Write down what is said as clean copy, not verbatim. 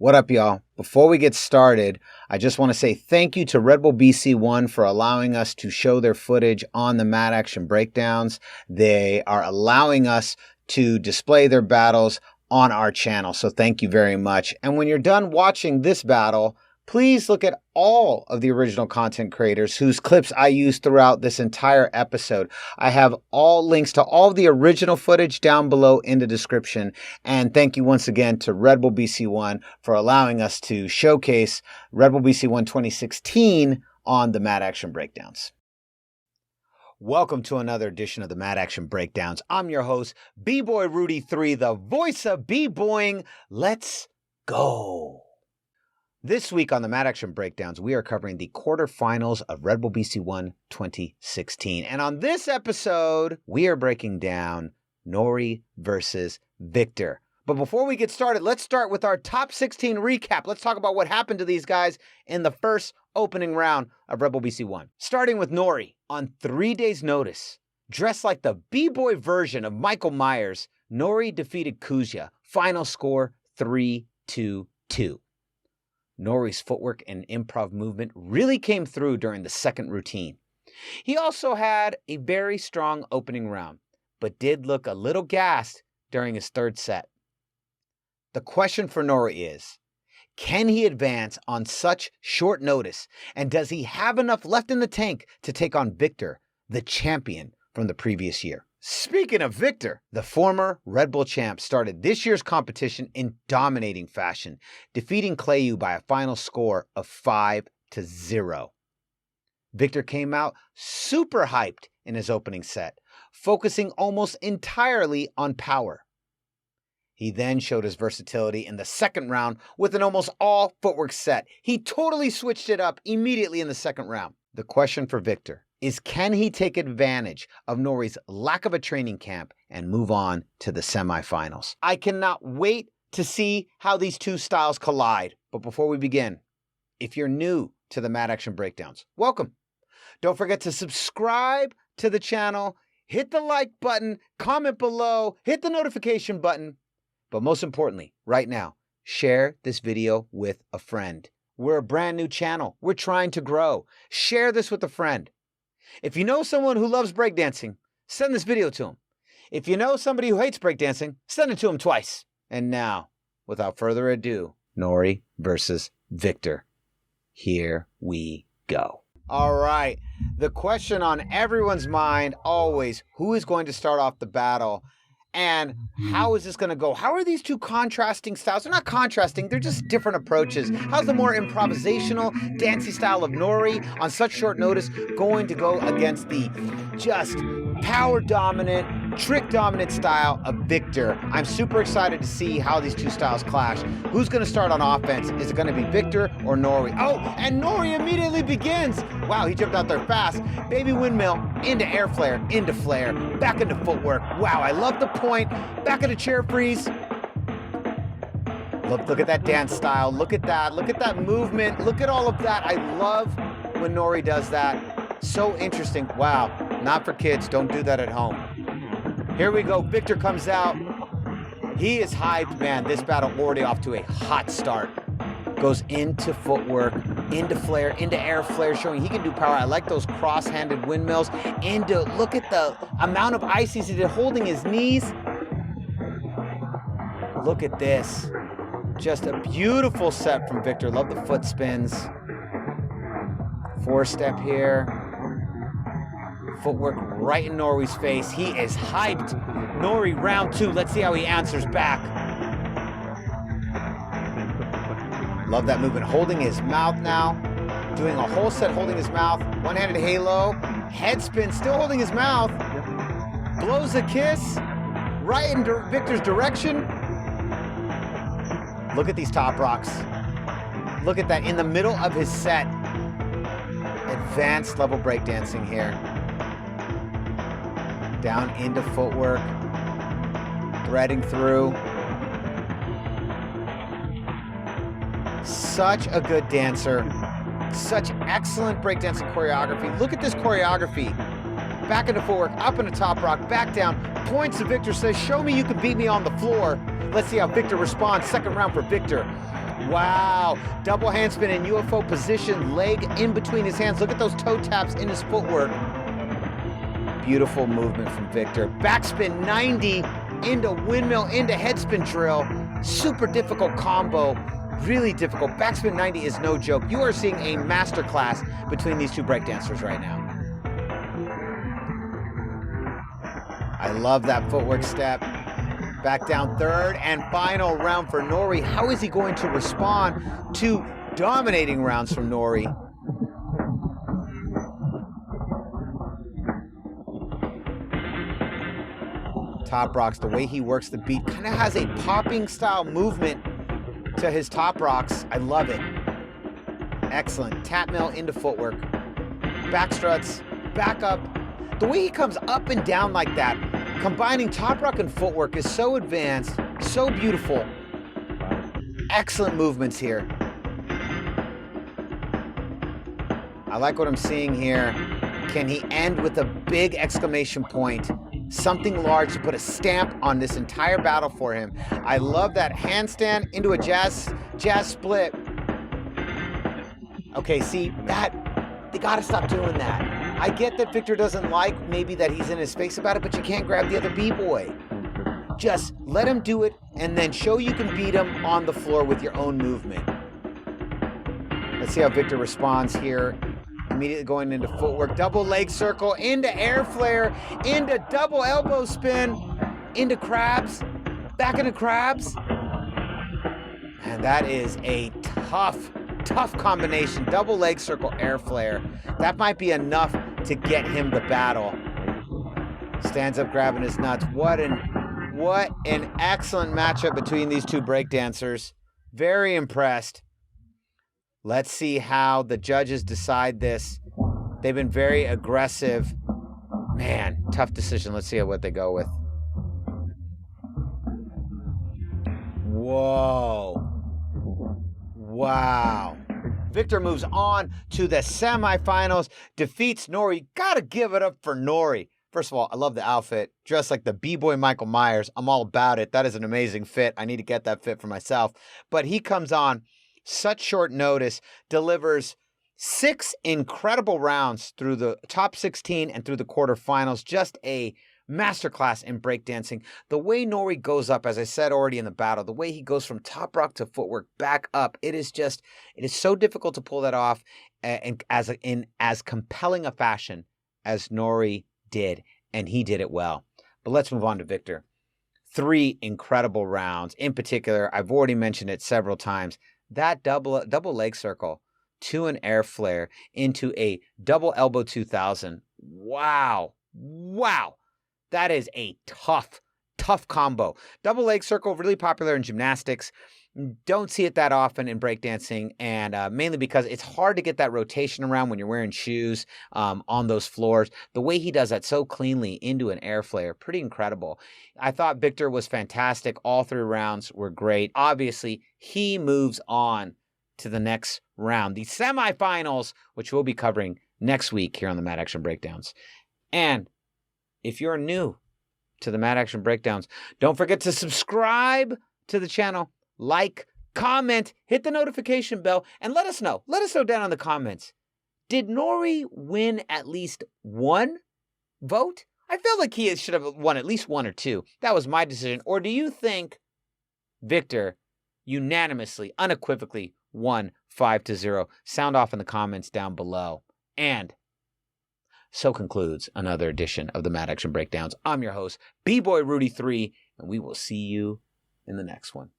What up, y'all? Before we get started, I just want to say thank you to Red Bull BC1 for allowing us to show their footage on the Mad Action Breakdowns. They are allowing us to display their battles on our channel, so thank you very much. And when you're done watching this battle, please look at all of the original content creators whose clips I used throughout this entire episode. I have all links to all of the original footage down below in the description. And thank you once again to Red Bull BC1 for allowing us to showcase Red Bull BC1 2016 on the Mad Action Breakdowns. Welcome to another edition of the Mad Action Breakdowns. I'm your host, B-Boy Rudy 3, the voice of B-Boying. Let's go. This week on the Mad Action Breakdowns, we are covering the quarterfinals of Red Bull BC1 2016. And on this episode, we are breaking down Nori versus Victor. But before we get started, let's start with our top 16 recap. Let's talk about what happened to these guys in the first opening round of Red Bull BC1. Starting with Nori, on 3 days' notice, dressed like the B-Boy version of Michael Myers, Nori defeated Kuzya. Final score 3-2-2. Nori's footwork and improv movement really came through during the second routine. He also had a very strong opening round, but did look a little gassed during his third set. The question for Nori is, can he advance on such short notice, and does he have enough left in the tank to take on Victor, the champion from the previous year? Speaking of Victor, the former Red Bull champ started this year's competition in dominating fashion, defeating Clayu by a final score of 5-0. Victor came out super hyped in his opening set, focusing almost entirely on power. He then showed his versatility in the second round with an almost all footwork set. He totally switched it up immediately in the second round. The question for Victor is, can he take advantage of Nori's lack of a training camp and move on to the semifinals? I cannot wait to see how these two styles collide. But before we begin, if you're new to the Mad Action Breakdowns, welcome. Don't forget to subscribe to the channel, hit the like button, comment below, hit the notification button. But most importantly, right now, share this video with a friend. We're a brand new channel. We're trying to grow. Share this with a friend. If you know someone who loves breakdancing, send this video to them. If you know somebody who hates breakdancing, send it to them twice. And now, without further ado, Nori versus Victor. Here we go. All right. The question on everyone's mind always, who is going to start off the battle? And how is this going to go? How are these two contrasting styles? They're not contrasting, they're just different approaches. How's the more improvisational, dancey style of Nori on such short notice going to go against the just power-dominant, trick-dominant style of Victor? I'm super excited to see how these two styles clash. Who's going to start on offense? Is it going to be Victor or Nori? Oh, and Nori immediately begins. Wow, he jumped out there fast. Baby windmill, into air flare, into flare, back into footwork. Wow, I love the point. Back into chair freeze. Look at that dance style. Look at that movement. Look at all of that. I love when Nori does that. So interesting. Wow, not for kids. Don't do that at home. Here we go. Victor comes out. He is hyped. Man, this battle already off to a hot start. Goes into footwork, into flare, into air flare, showing he can do power. I like those cross-handed windmills. Look at the amount of ices he did holding his knees. Look at this. Just a beautiful set from Victor. Love the foot spins. Four-step here. Footwork right in Nori's face. He is hyped. Nori, round two. Let's see how he answers back. Love that movement. Holding his mouth now. Doing a whole set holding his mouth. One-handed halo. Head spin, still holding his mouth. Blows a kiss. Right in Victor's direction. Look at these top rocks. Look at that in the middle of his set. Advanced level breakdancing here. Down into footwork. Threading through. Such a good dancer. Such excellent breakdancing choreography. Look at this choreography. Back into footwork, up into top rock, back down. Points to Victor, says, show me you can beat me on the floor. Let's see how Victor responds. Second round for Victor. Wow. Double handspin in UFO position, leg in between his hands. Look at those toe taps in his footwork. Beautiful movement from Victor. Backspin 90 into windmill, into headspin drill. Super difficult combo. Really difficult. Backspin 90 is no joke. You are seeing a masterclass between these two breakdancers right now. I love that footwork step. Back down third and final round for Nori. How is he going to respond to dominating rounds from Nori? Top rocks, the way he works the beat, kind of has a popping style movement to his top rocks. I love it. Excellent. Tap mill into footwork. Back struts, back up. The way he comes up and down like that, combining top rock and footwork, is so advanced, so beautiful. Excellent movements here. I like what I'm seeing here. Can he end with a big exclamation point? Something large to put a stamp on this entire battle for him. I love that handstand into a jazz split. Okay, see, that, they gotta stop doing that. I get that Victor doesn't like maybe that he's in his face about it, but you can't grab the other B-boy. Just let him do it and then show you can beat him on the floor with your own movement. Let's see how Victor responds here. Immediately going into footwork, double leg circle, into air flare, into double elbow spin, into crabs, back into crabs. And that is a tough combination. Double leg circle, air flare. That might be enough to get him the battle. Stands up grabbing his nuts. What an excellent matchup between these two breakdancers. Very impressed. Let's see how the judges decide this. They've been very aggressive. Man, tough decision. Let's see what they go with. Whoa. Wow. Victor moves on to the semifinals, defeats Nori. Gotta give it up for Nori. First of all, I love the outfit. Dressed like the B-boy Michael Myers. I'm all about it. That is an amazing fit. I need to get that fit for myself. But he comes on such short notice, delivers 6 incredible rounds through the top 16 and through the quarterfinals. Just a masterclass in breakdancing. The way Nori goes up, as I said already in the battle, the way he goes from top rock to footwork back up, it is so difficult to pull that off in as compelling a fashion as Nori did, and he did it well. But let's move on to Victor. 3 incredible rounds. In particular, I've already mentioned it several times. That double leg circle to an air flare into a double elbow 2000. Wow. That is a tough combo. Double leg circle, really popular in gymnastics. Don't see it that often in breakdancing, and mainly because it's hard to get that rotation around when you're wearing shoes on those floors. The way he does that so cleanly into an air flare, pretty incredible. I thought Victor was fantastic. All 3 rounds were great. Obviously, he moves on to the next round, the semifinals, which we'll be covering next week here on the Mad Action Breakdowns. And if you're new to the Mad Action Breakdowns, don't forget to subscribe to the channel. Like, comment, hit the notification bell, and let us know. Let us know down in the comments. Did Nori win at least 1 vote? I felt like he should have won at least 1 or 2. That was my decision. Or do you think Victor unanimously, unequivocally won 5-0? Sound off in the comments down below. And so concludes another edition of the Mad Action Breakdowns. I'm your host, B-Boy Rudy 3, and we will see you in the next one.